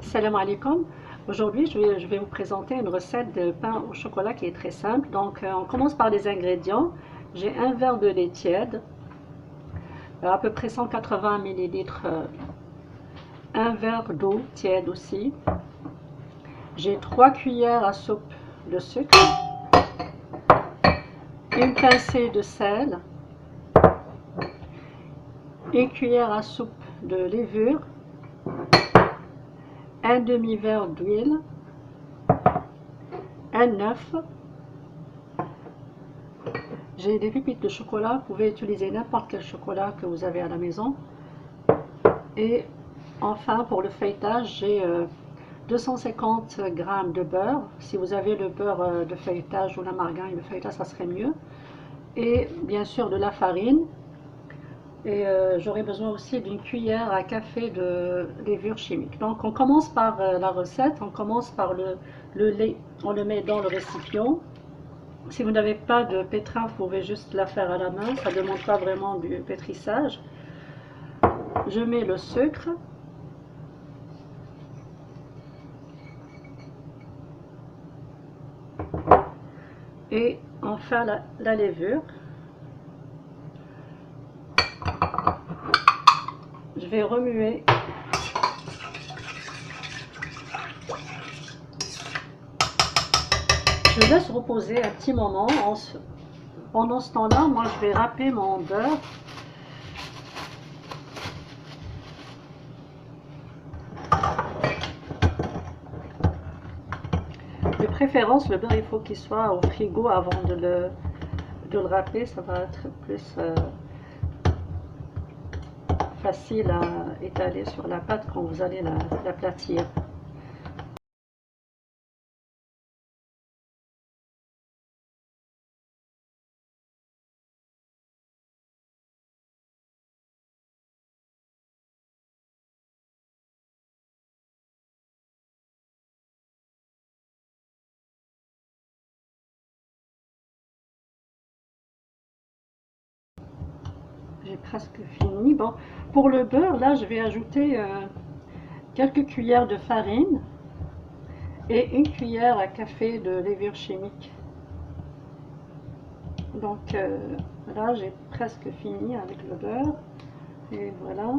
Salam alaikum. Aujourd'hui, je vais vous présenter une recette de pain au chocolat qui est très simple. Donc, on commence par les ingrédients. J'ai un verre de lait tiède, à peu près 180 millilitres, un verre d'eau tiède aussi. J'ai 3 cuillères à soupe de sucre, une pincée de sel, une cuillère à soupe de levure, un demi-verre d'huile, un œuf. J'ai des pépites de chocolat, vous pouvez utiliser n'importe quel chocolat que vous avez à la maison. Et enfin, pour le feuilletage, j'ai 250 g de beurre. Si vous avez le beurre de feuilletage ou la margarine de feuilletage, ça serait mieux. Et bien sûr de la farine. Et j'aurai besoin aussi d'une cuillère à café de levure chimique. Donc on commence par la recette, on commence par le lait. On le met dans le récipient. Si vous n'avez pas de pétrin, vous pouvez juste la faire à la main, ça ne demande pas vraiment du pétrissage. Je mets le sucre. Et enfin la levure. Je vais remuer. Je laisse reposer un petit moment. Pendant ce temps-là, moi je vais râper mon beurre. De préférence, le beurre, il faut qu'il soit au frigo avant de le râper. Ça va être plus facile à étaler sur la pâte quand vous allez l'aplatir. J'ai presque fini. Bon, pour le beurre, là, je vais ajouter quelques cuillères de farine et une cuillère à café de levure chimique. Donc là, j'ai presque fini avec le beurre. Et voilà.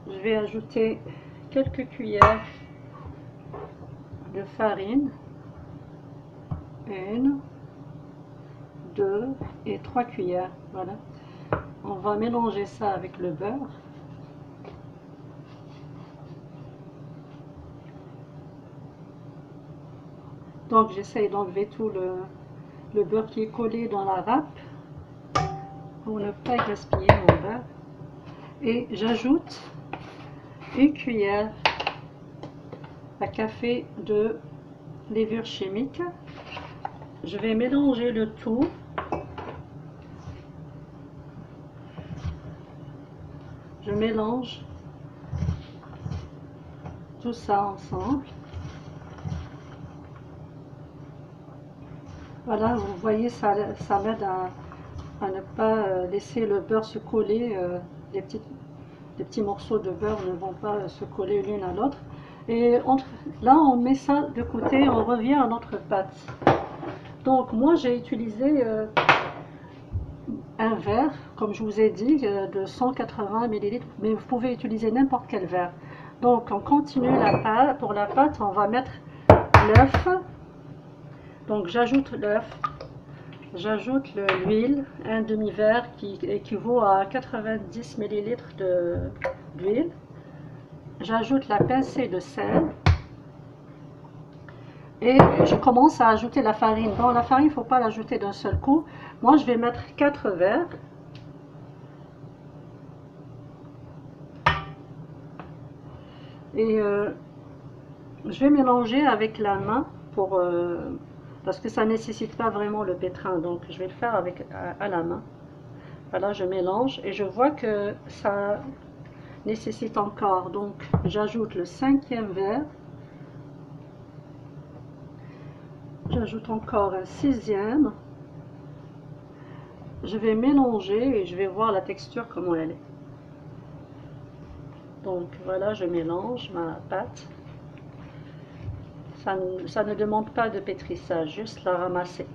Je vais ajouter quelques cuillères de farine. 1, 2 et 3 cuillères. Voilà. On va mélanger ça avec le beurre. Donc j'essaye d'enlever tout le beurre qui est collé dans la râpe pour ne pas gaspiller mon beurre. Et j'ajoute une cuillère à café de levure chimique. Je vais mélanger le tout. Je mélange tout ça ensemble. Voilà, vous voyez, ça m'aide à ne pas laisser le beurre se coller. Les petits morceaux de beurre ne vont pas se coller l'une à l'autre. Et là, on met ça de côté, on revient à notre pâte. Donc moi, j'ai utilisé un verre, comme je vous ai dit, de 180 millilitres, mais vous pouvez utiliser n'importe quel verre. Donc on continue la pâte. Pour la pâte, on va mettre l'œuf. Donc j'ajoute l'œuf, j'ajoute l'huile, un demi-verre qui équivaut à 90 millilitres d'huile. J'ajoute la pincée de sel et je commence à ajouter la farine. Bon, la farine, il ne faut pas l'ajouter d'un seul coup. Moi, je vais mettre 4 verres. Et je vais mélanger avec la main parce que ça ne nécessite pas vraiment le pétrin. Donc, je vais le faire à la main. Voilà, je mélange et je vois que ça nécessite encore. Donc, j'ajoute le 5e verre. J'ajoute encore un 6e. Je vais mélanger et je vais voir la texture comment elle est. Donc voilà, je mélange ma pâte. Ça ne demande pas de pétrissage, juste la ramasser.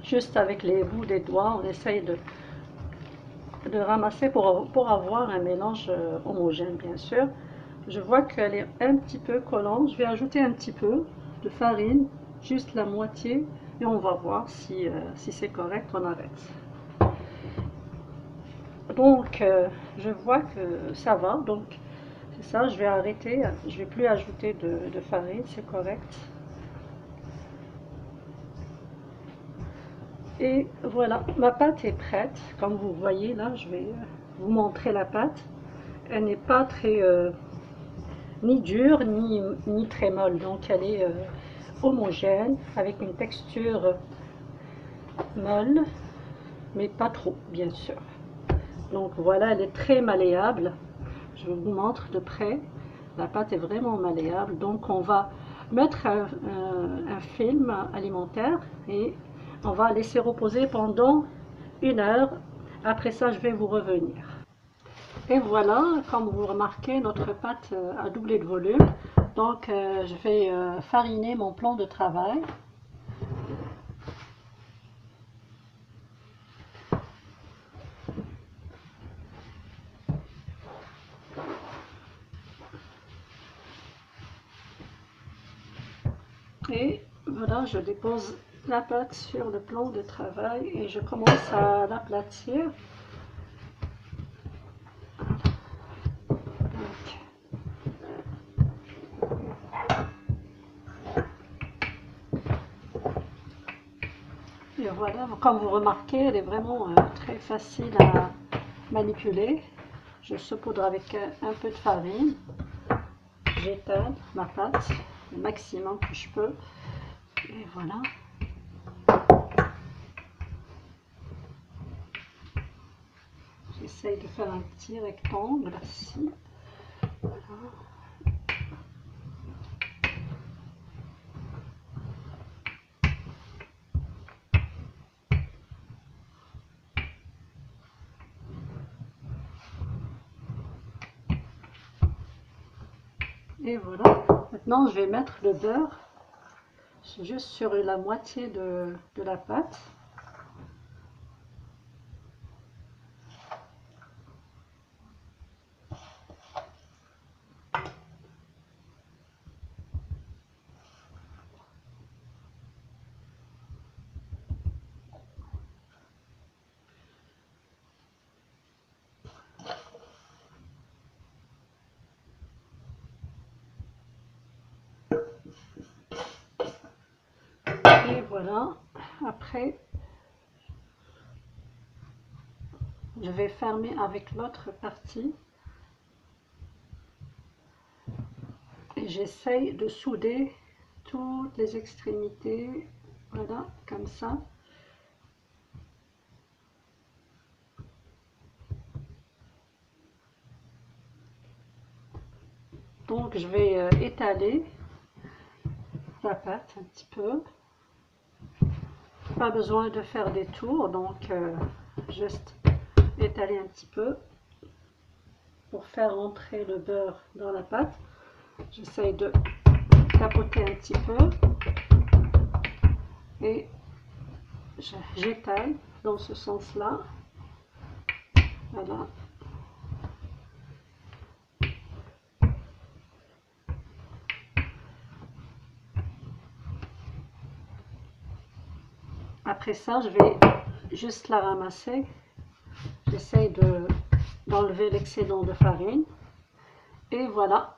Juste avec les bouts des doigts, on essaye de ramasser pour avoir un mélange homogène, bien sûr. Je vois qu'elle est un petit peu collante. Je vais ajouter un petit peu de farine, juste la moitié, et on va voir si c'est correct, on arrête. Donc, je vois que ça va, donc c'est ça, je vais arrêter, je vais plus ajouter de farine, c'est correct. Et voilà, ma pâte est prête, comme vous voyez là, je vais vous montrer la pâte. Elle n'est pas très ni dure ni très molle, donc elle est homogène avec une texture molle, mais pas trop, bien sûr. Donc voilà, elle est très malléable. Je vous montre de près. La pâte est vraiment malléable. Donc on va mettre un film alimentaire et on va laisser reposer pendant 1 heure. Après ça, je vais vous revenir. Et voilà, comme vous remarquez, notre pâte a doublé de volume. Donc je vais fariner mon plan de travail. Et voilà, je dépose la pâte sur le plan de travail et je commence à l'aplatir. Et voilà, comme vous remarquez, elle est vraiment très facile à manipuler. Je saupoudre avec un peu de farine. J'étale ma pâte le maximum que je peux. Et voilà. J'essaye de faire un petit rectangle ici. Voilà. Et voilà. Maintenant, je vais mettre le beurre juste sur la moitié de la pâte. Et voilà. Après, je vais fermer avec l'autre partie. Et j'essaye de souder toutes les extrémités. Voilà, comme ça. Donc je vais étaler la pâte un petit peu. Pas besoin de faire des tours, donc juste étaler un petit peu pour faire entrer le beurre dans la pâte. J'essaye de tapoter un petit peu et j'étale dans ce sens-là. Voilà. Après ça, je vais juste la ramasser. J'essaye d'enlever l'excédent de farine. Et voilà.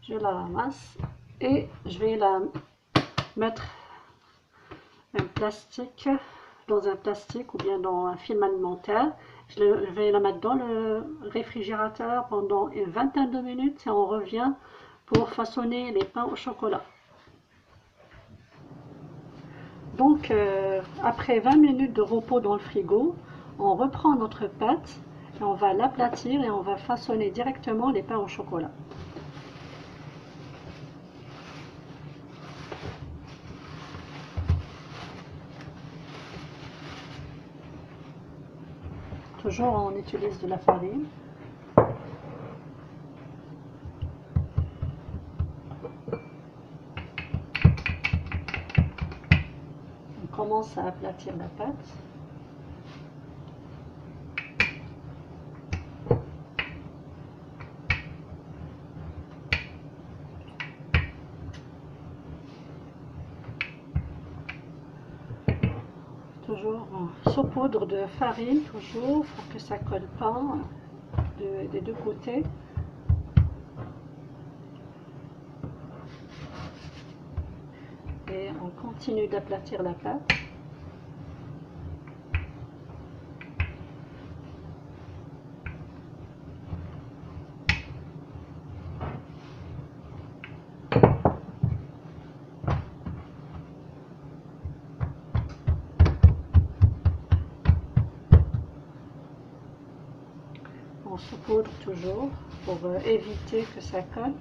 Je la ramasse et je vais la mettre dans un plastique ou bien dans un film alimentaire. Je vais la mettre dans le réfrigérateur pendant une vingtaine de minutes et on revient pour façonner les pains au chocolat. Donc après 20 minutes de repos dans le frigo, on reprend notre pâte et on va l'aplatir et on va façonner directement les pains au chocolat. Toujours on utilise de la farine. On commence à aplatir la pâte. Toujours on saupoudre de farine, toujours pour que ça colle pas des deux côtés. Et on continue d'aplatir la pâte. On saupoudre toujours pour éviter que ça colle.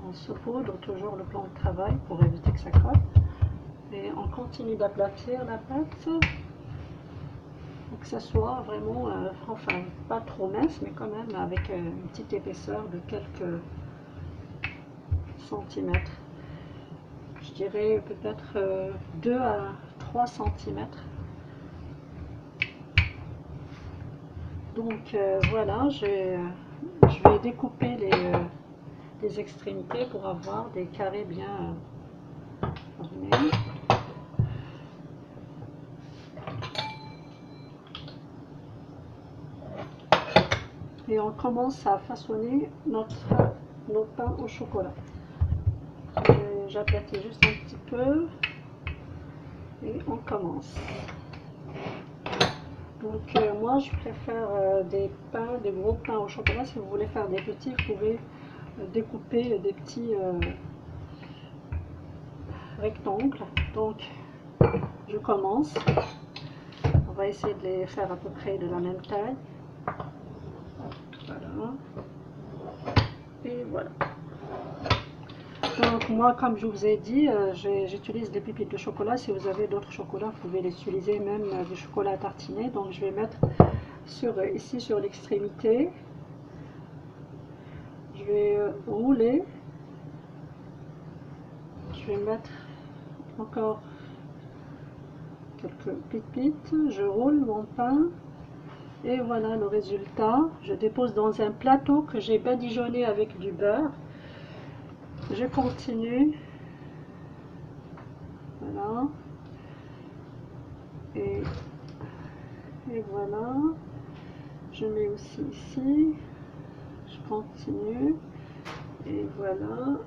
On saupoudre toujours le plan de travail pour éviter que ça colle. Et on continue d'aplatir la pâte pour que ça soit vraiment, enfin pas trop mince, mais quand même avec une petite épaisseur de quelques centimètres. Je dirais peut-être 2 à 3 centimètres. Donc voilà, je vais découper les extrémités pour avoir des carrés bien formés. Et on commence à façonner nos pains au chocolat. J'aplatis juste un petit peu et on commence. Donc moi je préfère des gros pains au chocolat. Si vous voulez faire des petits, vous pouvez découper des petits rectangles. Donc je commence. On va essayer de les faire à peu près de la même taille. Voilà. Et voilà. Donc moi, comme je vous ai dit, j'utilise des pépites de chocolat. Si vous avez d'autres chocolats, vous pouvez les utiliser, même du chocolat tartiné. Donc je vais mettre ici sur l'extrémité. Je vais rouler. Je vais mettre encore quelques pépites. Je roule mon pain. Et voilà le résultat. Je dépose dans un plateau que j'ai badigeonné avec du beurre. Je continue. Voilà. Et voilà. Je mets aussi ici. Je continue. Et voilà.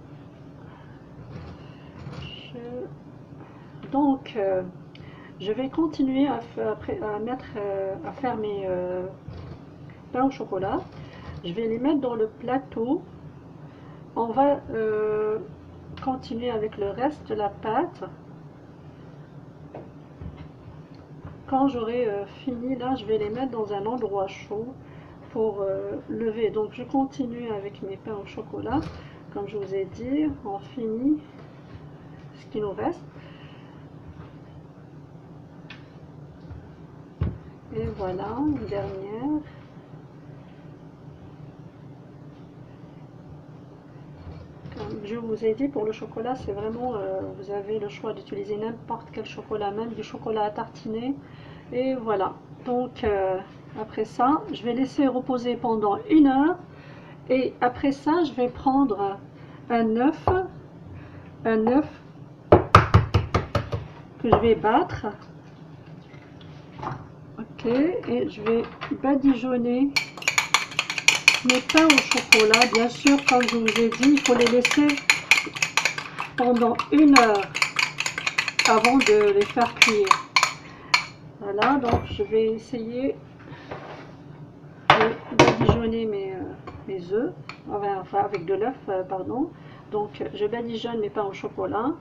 Donc, je vais continuer à faire mes pains au chocolat. Je vais les mettre dans le plateau. On va continuer avec le reste de la pâte. Quand j'aurai fini, là, je vais les mettre dans un endroit chaud pour lever. Donc, je continue avec mes pains au chocolat. Comme je vous ai dit, on finit ce qui nous reste. Et voilà, une dernière. Comme je vous ai dit, pour le chocolat, c'est vraiment, vous avez le choix d'utiliser n'importe quel chocolat, même du chocolat à tartiner. Et voilà. Donc, après ça, je vais laisser reposer pendant 1 heure. Et après ça, je vais prendre un œuf que je vais battre. Ok, et je vais badigeonner mes pains au chocolat. Bien sûr, comme je vous ai dit, il faut les laisser pendant 1 heure avant de les faire cuire. Voilà, donc je vais essayer de badigeonner mes des œufs, enfin avec de l'œuf, pardon. Donc je badigeonne mes pains au chocolat.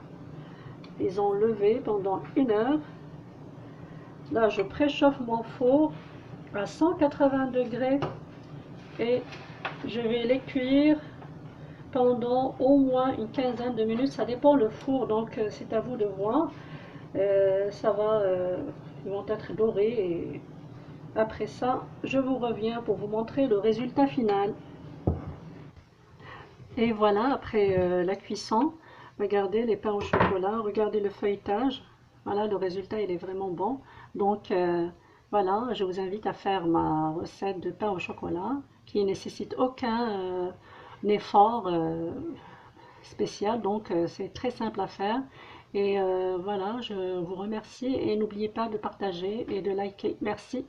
Ils ont levé pendant 1 heure. Là, je préchauffe mon four à 180 degrés et je vais les cuire pendant au moins une quinzaine de minutes. Ça dépend le four, donc c'est à vous de voir. Ils vont être dorés et après ça, je vous reviens pour vous montrer le résultat final. Et voilà, après la cuisson, regardez les pains au chocolat, regardez le feuilletage. Voilà, le résultat, il est vraiment bon. Donc, voilà, je vous invite à faire ma recette de pain au chocolat qui ne nécessite aucun effort spécial. Donc, c'est très simple à faire. Et voilà, je vous remercie et n'oubliez pas de partager et de liker. Merci.